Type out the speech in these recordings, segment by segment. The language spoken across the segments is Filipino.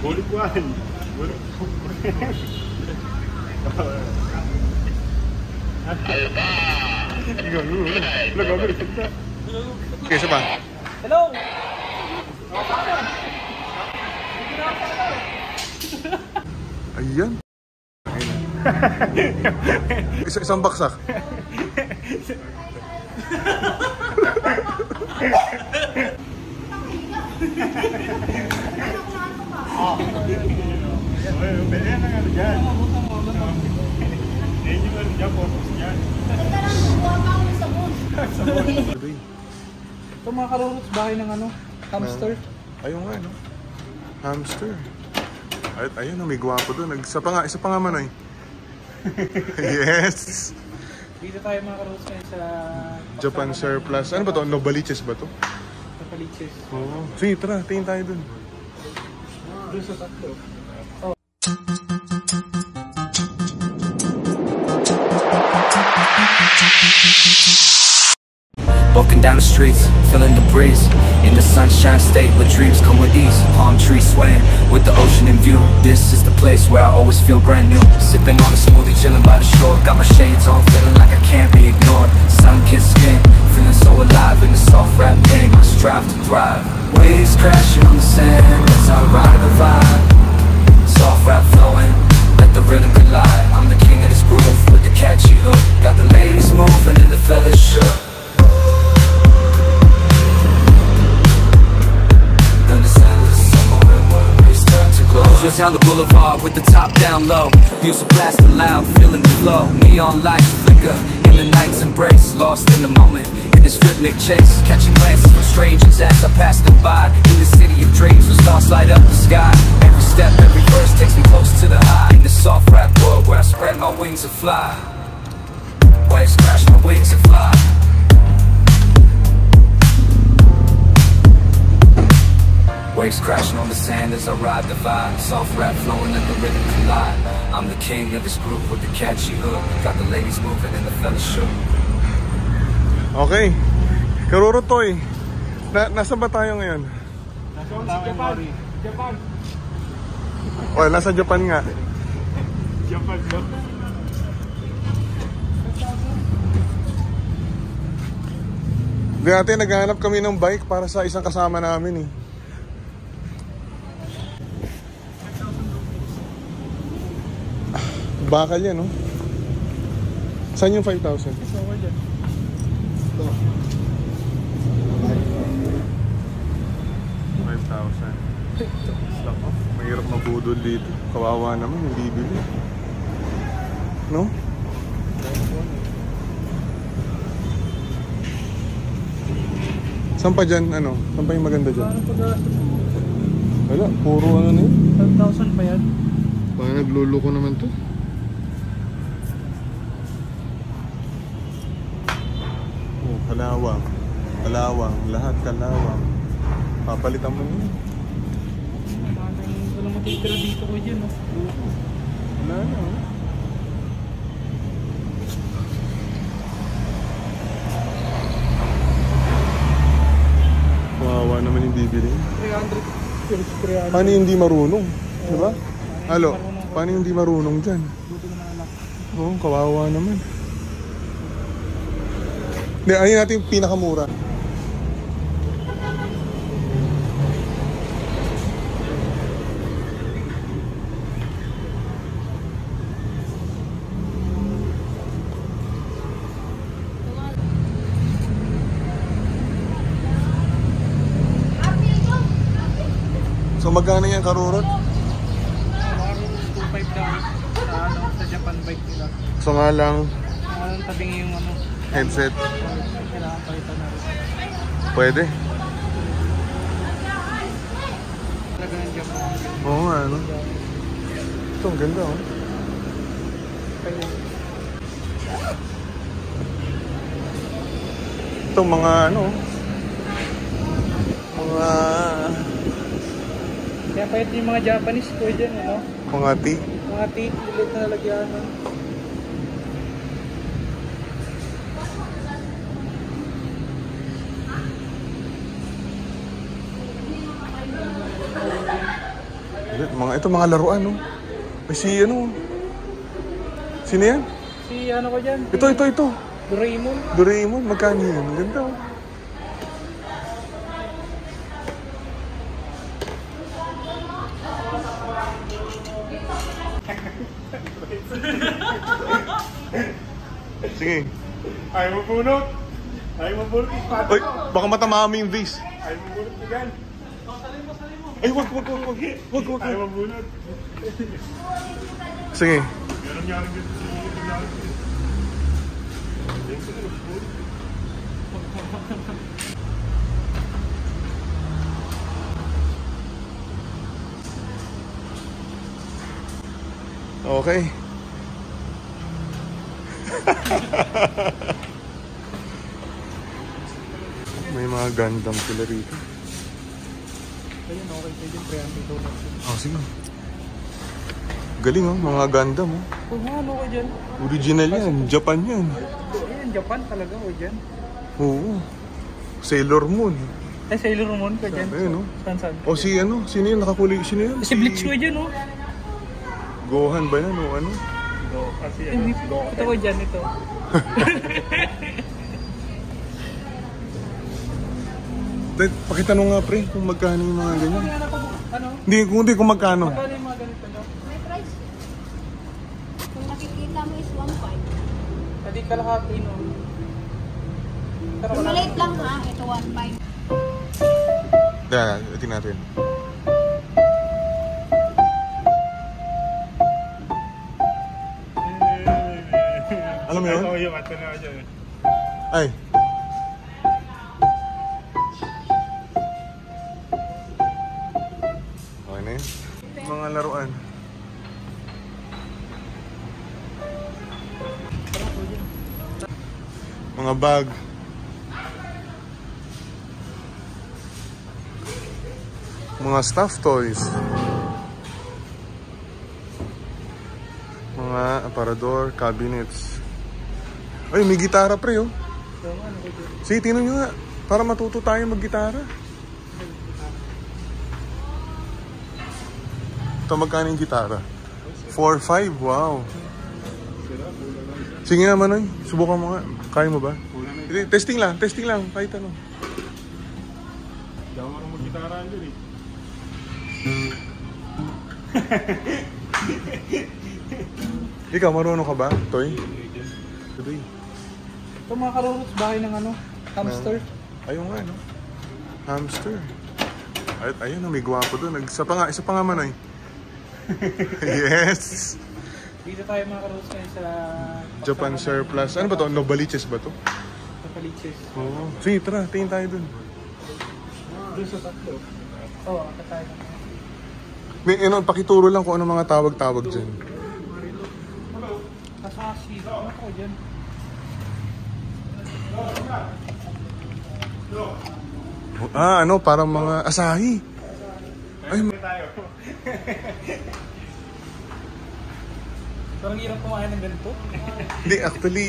Bolikuan. Okay, isa pa. Hello! Ayan. Isang baksak. Ito mga karurots, bahay ng ano, hamster. Ayun nga, no? Hamster. Ayun, may gwapo doon. Isa pa nga Manoy. Yes! Dito tayo mga karurots ngayon sa Japan Surplus. Ano ba to? Novaliches ba to? Kapaliches. Oo. Sige, tara. Tingin tayo doon. Doon sa tatlo. Walking down the streets, feeling the breeze. In the sunshine state where dreams come with ease. Palm trees swaying with the ocean in view. This is the place where I always feel brand new. Sipping on a smoothie, chilling by the shore. Got my shades on, feeling like I can't be ignored. Sun-kissed skin, feeling so alive in the soft rap thing. I strive to thrive. Waves crashing on the sand as I ride the vibe. Soft rap flowing, let the rhythm collide. I'm the king of this groove with the catchy hook. Got the ladies moving and the fellas shook. Just down the boulevard with the top down low. Music blasting loud, feeling the flow. Neon lights flicker in the night's embrace. Lost in the moment, in this rhythmic chase. Catching glances from strangers as I pass them by. In the city of dreams where stars light up the sky. Every step, every verse takes me close to the high. In the soft rap world where I spread my wings and fly. Waves crash, my wings and fly. Waves crashing on the sand as I ride the vibe. Soft rap flowing, let the rhythm collide. I'm the king of this group with the catchy hook. Got the ladies moving and the fellas shook. Okay. Karurotoy. Nasa ba tayo ngayon? Japan. Japan. Oh, nasa Japan nga. Japan, no? Dati naghahanap kami ng bike para sa isang kasama namin eh. Bakal yan, no? Saan yung 5,000? Ito. Ito. 5,000. Mahirap mabudol dito. Kawawa naman yung bibili. No? Saan pa dyan? Ano? Saan pa yung maganda dyan? Wala, puro ano na yun. 5,000 pa yan. Parang nagluloko naman to. Oh, kalawang. Kalawang. Lahat kalawang. Papalitan mo yun. Walang matitira dito ko dyan, no? Wala na, oh. Kawawa naman yung bibili. 300. Paano yung hindi marunong? Diba? Halo, paano yung hindi marunong dyan? Buti ko na anak. Oo, kawawa naman. Hindi, ayun natin yung pinakamura. So magkano yan, karurot? 2.5 daw sa Japan bike nila. So nga lang, Anong tabing yung ano? headset. Kailangan palitan na rin. Pwede. Talagang Japan. Oo nga, ano? Ito, ang ganda, oh. Ito, mga ano, mga... Kaya pa ito yung mga Japanese po dyan, ano? Mga tea. Mga tea, ulit na nalagyan. Ito, mga laruan, no? May si, ano? Sino yan? Si ano ko dyan? Ito. Doraemon. Doraemon, magkano yun? Ang ganda, oh. Sige. Ayaw mo bunot. Ayaw mo bunot yung pato. Uy, baka matamami yung vase. Ayaw mo bunot na yan. Ay, wag. Ayaw mo bunot. Sige. Meron niya rin dito. Okay. May mga Gundam sila rito. Ayun, okay kayo dyan, $300. Oh, sige. Galing, oh. Mga Gundam, oh. Kung ano ko dyan? Original yan. Japan yan. Ayun, Japan talaga ko dyan. Oo. Sailor Moon. Ay, Sailor Moon ka dyan. Ayun, oh. Saan? O si ano? Sino yun? Nakakuli. Sino yun? Si Bleach ko dyan, oh. Gohan ba yan? O ano? Kasi Hindi, ito ko dyan, ito. Pakitanong nga, pre, kung magkano yung mga ganyan. Ano? Hindi kung magkano. Magkano yung mga ganito, no? May price. Kung nakikita mo is 1.5. Hindi kalahati, no? Pero Kung maliit lang ha, ito 1.5. Tingnan natin. Alam mo yun? Oo, yung ato na dyan. Ay. Okay na yun. Mga laruan. Mga bag. Mga stuffed toys. Mga aparador, cabinets. Ay, may gitara, pre, oh. Sige, tingnan nyo nga. Para matuto tayo mag-gitara. Ito, magkano yung gitara? 4-5, wow. Sige nga, Manoy. Subukan mo nga. Kaya mo ba? Testing lang. Kahit ano. Hindi ako marunong mag-gitaraan dyan eh. Ikaw, marunong ka ba, Toy? Toy. ito mga karurots, bahay ng ano? Hamster. Ayun nga, no? Hamster. Ayun, may gwapo doon. Isa pa nga, Manoy. Yes! Dito tayo mga karurots ngayon sa... Japan Surplus. Ano ba to? Novaliches ba to? Sa Paliches. Oo. Sige, tara. Tingin tayo doon. Doon sa tatlo. Oo, akit tayo. May pakituro lang kung ano mga tawag-tawag dyan. Asashi. Ano ko dyan? Ano? Parang mga Asahi. Ay, Parang hirap kumain ng ganito. hindi. Actually,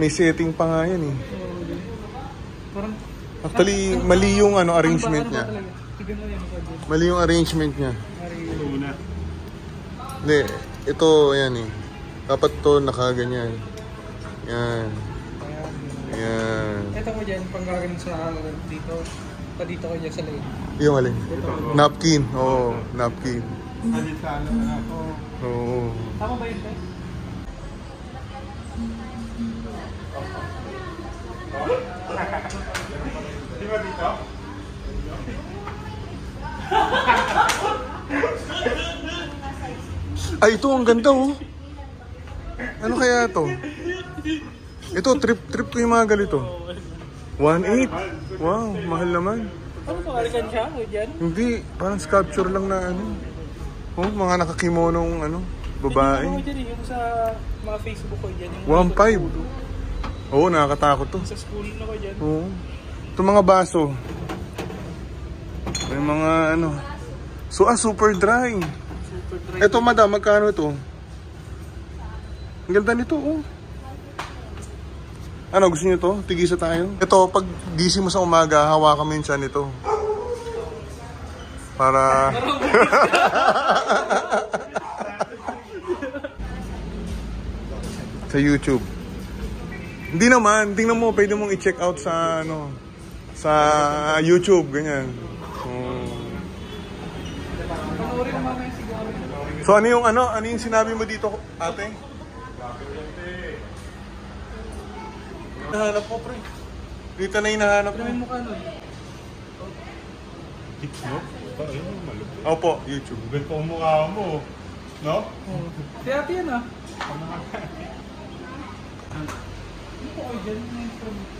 may setting pa nga yan eh. Parang... Actually, mali yung arrangement niya. Tignan mo yan ako dyan. Mali yung arrangement niya. Una. Hindi. Ito, yan eh. Dapat to nakaganyan. Yan. Yan. Ito ko dyan, pang gaganin sa dito. Dito ko dyan sa lane. Yung alin? Napkin. Oo, napkin. Halit sa alam na. Oo. Tama ba yun, guys? Di ba dito? Ay, ito ang ganda oh. Ano kaya to? Ito, trip ko yung mga ganito. 1.8. Wow, mahal naman. Ano to? Alikan siya mo dyan? Hindi, parang sculpture lang na ano. Oh, mga nakakimono ng ano, babae. Yung dyan yung sa mga Facebook ko dyan. Yung 1.5. Oo, nakakatakot to. sa school na ko dyan. Oo. Ito mga baso. May mga ano. So, super dry. Super dry. Ito, madam, magkano ito? Ang ganda nito, oh. Ano, gusto niyo to? Tigisa tayo? Ito, pag gising mo sa umaga, hawakan mo yung tiyan nito. Para... sa YouTube. Hindi naman, tingnan mo, pwede mong i-check out sa ano, sa YouTube, ganyan. Panoorin mo mamaya siguro. So ano yung sinabi mo dito, ate? Nahanap ko, pre. Dito na yung nahanap Ano yung mo. mukha nun? Tips mo? Ba, ayun, malupit. Opo, YouTube. Ganito ang mukha mo. No? Oo. Si ate yan ah. Ano ko kayo dyan? May instrument.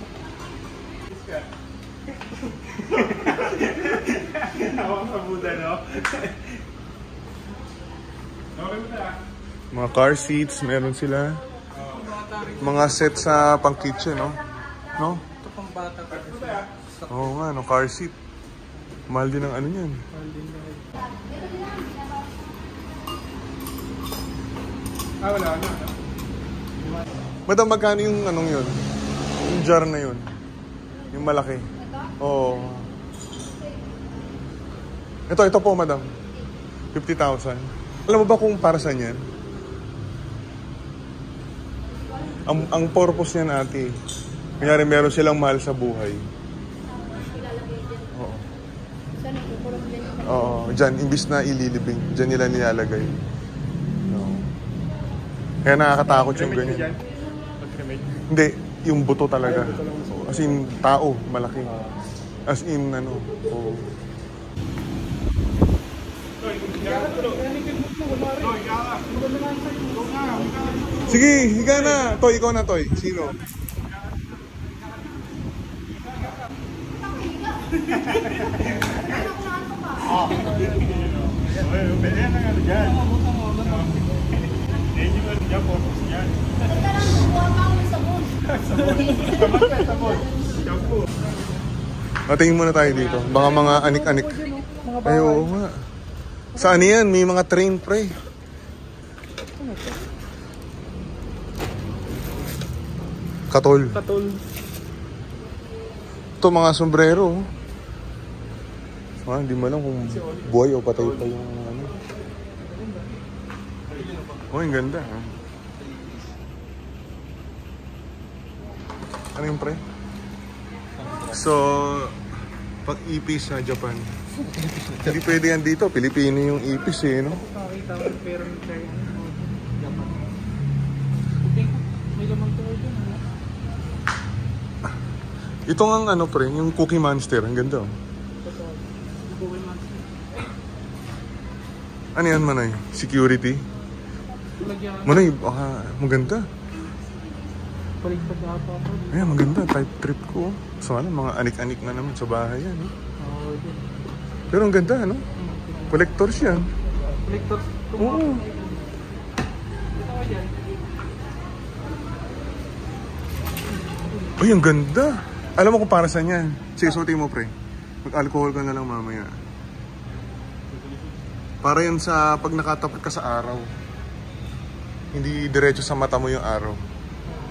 Hawak sa Buddha, no? Okay mo na. Mga car seats, meron sila. Mga set sa pang kitchen, no? No? Ito pang bata ka. Oo nga, no, car seat. Mahal din ang ano yan. Wala na. Madam, magkano yung anong yun? Yung jar na yun? Yung malaki? Oo. Ito po, madam. 50,000. Alam mo ba kung para saan yan? Ang purpose niyan, ate, kunyari meron silang mahal sa buhay. Oo. Saan nagkukulong din yung Oo, dyan, imbis na ililibing, dyan nila nilalagay. Oo. Kaya nakakatakot yung ganyan. Pag-cremate. Hindi, yung buto talaga. As in, tao, malaki. As in, ano, oo. Sige, higa na. Toy, ikaw na, Toy. Sino? Okay, pwede yan ang ano dyan. Yan yung ano dyan, purpose niyan. Teka lang, buwan ka ako sa bus. Sabon. Shampoo. Tingin muna tayo dito. Baka mga anik-anik. Ay, oo nga. Saan yan? May mga train, pre. Katol. Katol. Ito mga sombrero. Hindi mo alam kung buhay o patay pa yung ano. Oh, ang ganda. Ano yung pre? So, pag-ipis sa Japan. Hindi pwede yan dito. Pilipino yung ipis eh, no? Nakakita ko yung pera ng China. Japan. May lamang to dyan. Ito nga ano pre, yung Cookie Monster. Ang ganda oh. Ano yan, Manay? Security? Manay, maganda. Paligpad na ata ako. Ayan, maganda. Type trip ko. So ano, mga anik-anik na naman sa bahay yan. Eh. Oo, dyan. Pero ang ganda, ano? Collectors yan. Collectors. Oo. Ay, ang ganda. Alam mo kung para saan yan. Sige, suotin mo, pre. Mag-alcohol ka na lang mamaya. Para yan sa pag nakatapat ka sa araw. Hindi diretso sa mata mo yung araw.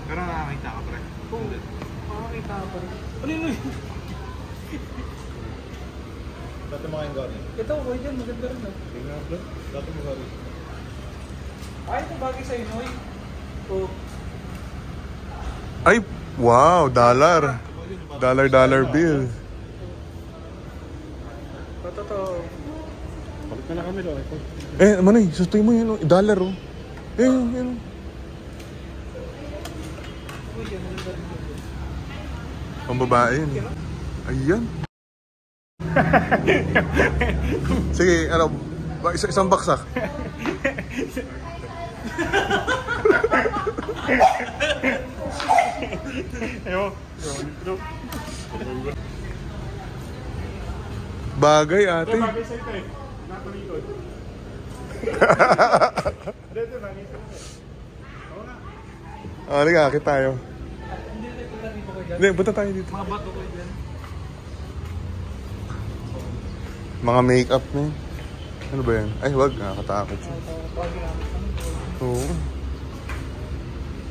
Pero nakakita ka, pre. Oo. Makakita ka pa rin. Ano yun? Dati mo kayong gari. Ito, okay dyan. Maganda rin. Tingnan mo, dati mo gari. Ay, itong bagay sa'yo, Noy. Oo. Ay, wow, dollar. Dollar bill. Totoo. Bakit na kami daw? Eh, Manay, sustoy mo yun, dollar oh. Eh, yun. Pang babae yun. Ayan. Sige, ano, isang baksak. Ewan. Bagay, ate. Bagay sa'yo tayo. Nakalikod. Dito, nakita ko. Oo nga. Halika, akit tayo. Hindi, punta dito ko dyan. Hindi, punta tayo dito. Mga bato ko dyan. Mga make-up na yun. Ano ba yan? Ay, wag. Nakakatakot siya. Oo.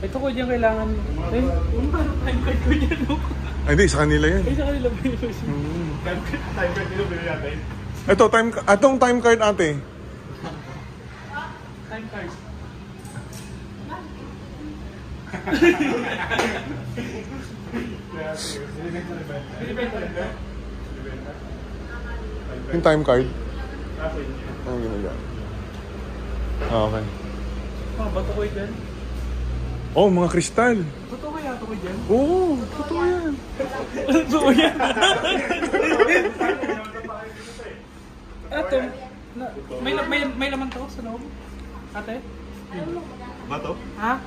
Ito ko dyan kailangan. Ay, ano time card ko dyan? Ay, hindi. Sa kanila yan. Ay, sa kanila ba yun? Time card dito, bilhin natin. Ito, atong time card, ate. Time card. Yung time card. Nasa inyo. Ang ginagawa. Okay. Mga bato ko dyan. Oh, mga kristal. Totoo kaya ito ko dyan? Oo, totoo yan. Totoo yan. Ito, may laman to sa loob. Ate? Bato? Ha?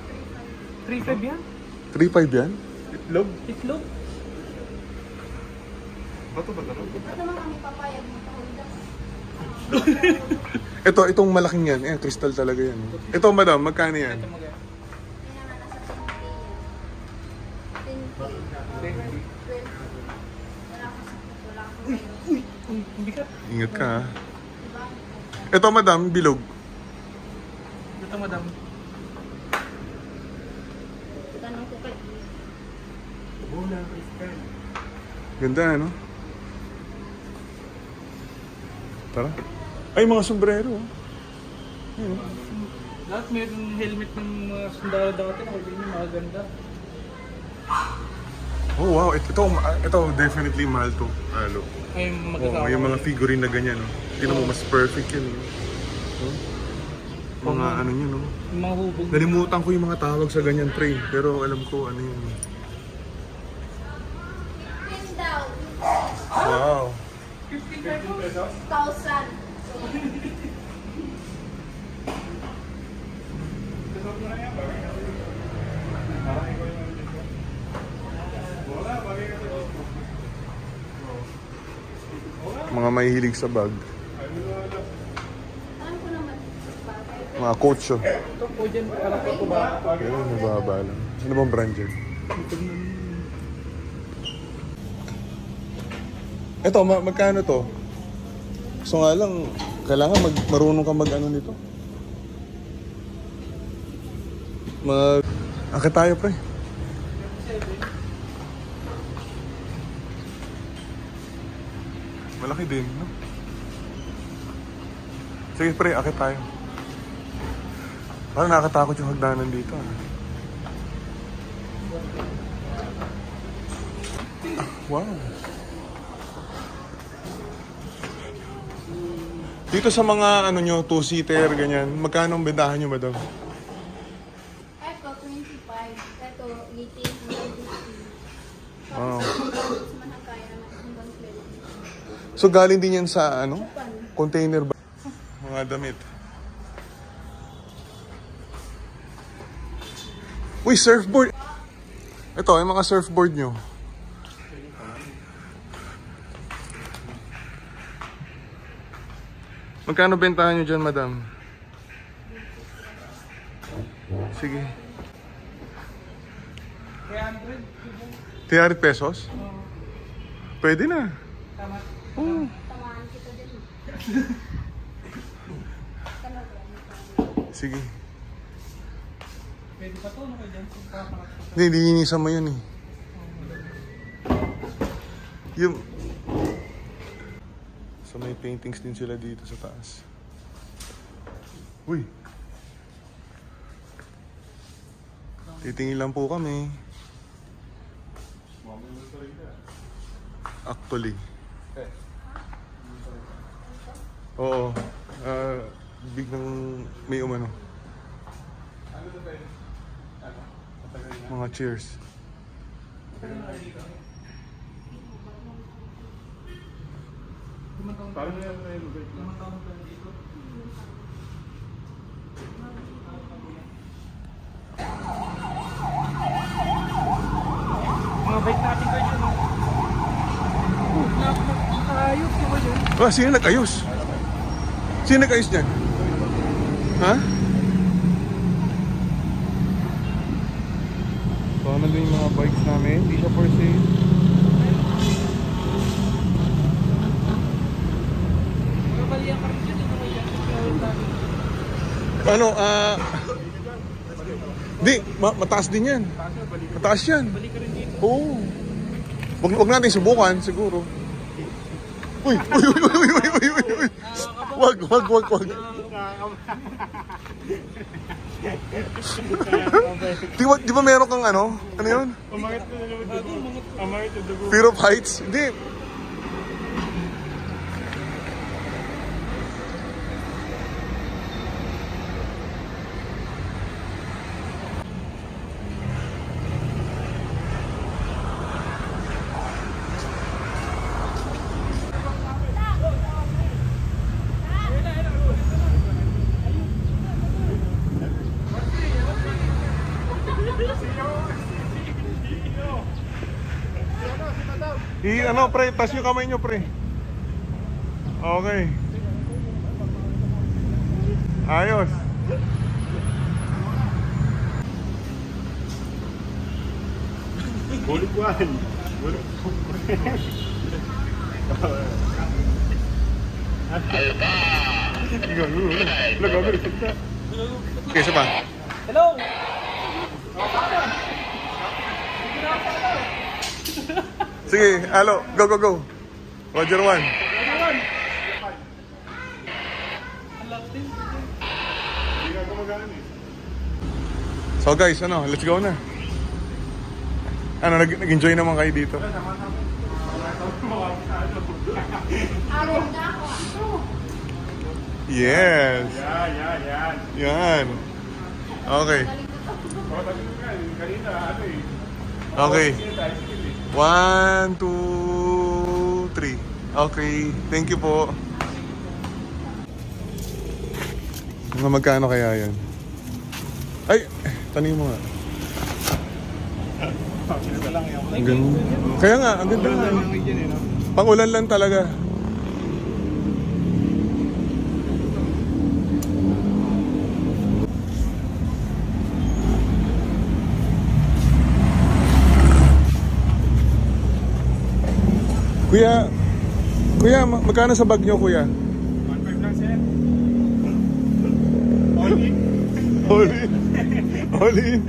3.5 yan? 3.5 yan? Itlog? Itlog? Bato ba ito? Ba't naman kami papayag mo pahuldas? Itong malaking yan. Eh, kristal talaga yan. Ito, madam, magkano yan? Ito magaya. Kaya naman nasa 20. 20. Wala ko sa'yo. Uy, hindi ka. Ingat ka, ha? Diba? Ito, madam, bilog. Ito madam. Tanong ko kay Bulang kristal. Ganda, ano? Tara. Ay, mga sombrero. Lahat mayroon helmet ng mga sundalo dati na kaya yung mga ganda. Oh, wow. Ito definitely mahal to. Halo. Ay, Oh, magkakawa. yung mga figurine na ganyan, no? Tingnan mo, mas perfect yan, eh. Oh. Mga ano yun, no? Yung mga hubog. Nalimutan ko yung mga tawag sa ganyan, pre. Pero alam ko ano yun. 15 daw. Wow. 1,000. Mga mahihilig sa bag. Alam ko naman. Bagay. Mga coach, oh. Ito po dyan, parang ito ba? Pero nababa lang. Ano bang brand yan? Ito, magkano to? So nga lang, kailangan marunong ka mag-ano nito. Akit tayo, pre. Malaki din, no? Sige, pre, akit tayo. Parang nakakatakot yung hagdanan dito, ah. Wow. Dito sa mga ano nyo, 2-seater, ganyan, magkano ang bentahan nyo, madam? Ito, 25. Ito, 18. Wow. Tapos man kaya na hanggang 20. So galing din yan sa ano? Japan. Container ba? Mga damit. Uy, surfboard! Ito, yung mga surfboard nyo. Magkano bentahan nyo dyan, madam? Sige. 300 pesos? Pwede na. Tama. Tamaan kita din. Sige. Pwede pa to, ano kayo dyan? Hindi, linisan mo yun, eh. Yung... So may paintings din sila dito sa taas. Uy! Titingin lang po kami. Actually. Oo. Biglang may umano. Mga cheers. Parang yan na yun. Mga bike natin kayo dyan. Nakayos ko ba dyan? Ah, sino nag-ayos? Sino nag-ayos dyan? Ha? So, nandun yung mga bikes namin. Hindi siya for sale. Ano, di, mataas din yan. Mataas yan. Oo. Wag natin subukan, siguro. Uy! Wag. Di ba meron kang ano? Ano yun? Fear of heights? Hindi. Ano, pre, tas yung kamay nyo, pre. Okay. Ayos. Bulikuan. Okay, isa pa. Hello! Sige, halo, go. Roger 1. So guys, ano, let's go na. Ano, nag-enjoy naman kayo dito? Yes. Yan. Okay. Okay. 1, 2, 3. Okay, thank you po. Mga magkano kaya yan? Ay, tanong mo nga. Kaya nga, ang ganda nga. Pang-ulan lang talaga. Kuya, magkano sa bag nyo, kuya? 1.5 lang, sir. All in. All in.